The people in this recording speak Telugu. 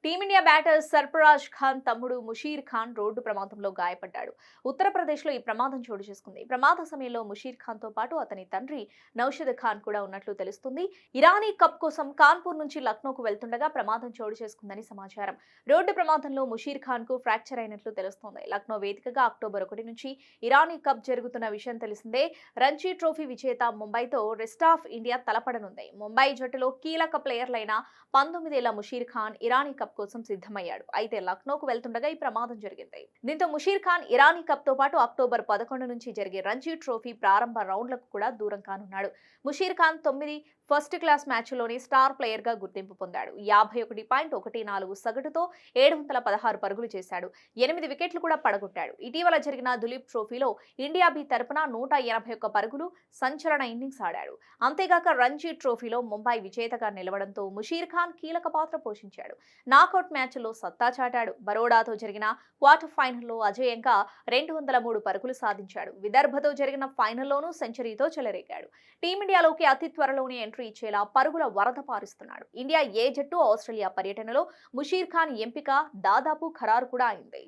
టీమిండియా బ్యాటర్ సర్ఫరాజ్ ఖాన్ తమ్ముడు ముషీర్ ఖాన్ రోడ్డు ప్రమాదంలో గాయపడ్డాడు. ఉత్తరప్రదేశ్లో ఈ ప్రమాదం చోటు చేసుకుంది. ప్రమాద సమయంలో ముషీర్ ఖాన్తో పాటు అతని తండ్రి నౌషద్ ఖాన్ కూడా ఉన్నట్లు తెలుస్తుంది. ఇరానీ కప్ కోసం కాన్పూర్ నుంచి లక్నోకు వెళ్తుండగా ప్రమాదం చోటు చేసుకుందని సమాచారం. రోడ్డు ప్రమాదంలో ముషీర్ ఖాన్ కు ఫ్రాక్చర్ అయినట్లు తెలుస్తోంది. లక్నో వేదికగా అక్టోబర్ 1 నుంచి ఇరానీ కప్ జరుగుతున్న విషయం తెలిసిందే. రంజీ ట్రోఫీ విజేత ముంబైతో రెస్ట్ ఆఫ్ ఇండియా తలపడనుంది. ముంబై జట్టులో కీలక ప్లేయర్లైన 19 ఏళ్ల ముషీర్ ఖాన్ ఇరానీ కప్ కోసం సిద్ధమయ్యాడు. అయితే లక్నోకు వెళ్తుండగా ఈ ప్రమాదం జరిగింది. దీంతో ముషీర్ ఖాన్ ఇరానీ కప్ తో పాటు అక్టోబర్ 11 నుంచి జరిగే రంజీ ట్రోఫీ ప్రారంభ రౌండ్లకు కూడా దూరం కానున్నాడు. ముషీర్ ఖాన్ 9 ఫస్ట్ క్లాస్ మ్యాచ్లోని స్టార్ ప్లేయర్ గా గుర్తింపు పొందాడు. 51.14 సగటుతో 716 పరుగులు చేశాడు. 8 వికెట్లు కూడా పడగొట్టాడు. ఇటీవల జరిగిన దులీప్ ట్రోఫీలో ఇండియా బి తరపున 181 పరుగులు సంచలన ఇన్నింగ్స్ ఆడాడు. అంతేగాక రంజీ ట్రోఫీలో ముంబై విజేతగా నిలవడంతో ముషీర్ ఖాన్ కీలక పాత్ర పోషించాడు. నాకౌట్ మ్యాచ్లో సత్తా చాటాడు. బరోడాతో జరిగిన క్వార్టర్ ఫైనల్లో అజేయంగా 203 పరుగులు సాధించాడు. విదర్భతో జరిగిన ఫైనల్లోనూ సెంచరీతో చెలరేగాడు. టీమిండియాలోకి అతి త్వరలోనే ఎంట్రీ ఇచ్చేలా పరుగుల వరద పారిస్తున్నాడు. ఇండియా ఏ జట్టు ఆస్ట్రేలియా పర్యటనలో ముషీర్ ఖాన్ ఎంపిక దాదాపు ఖరారు కూడా అయింది.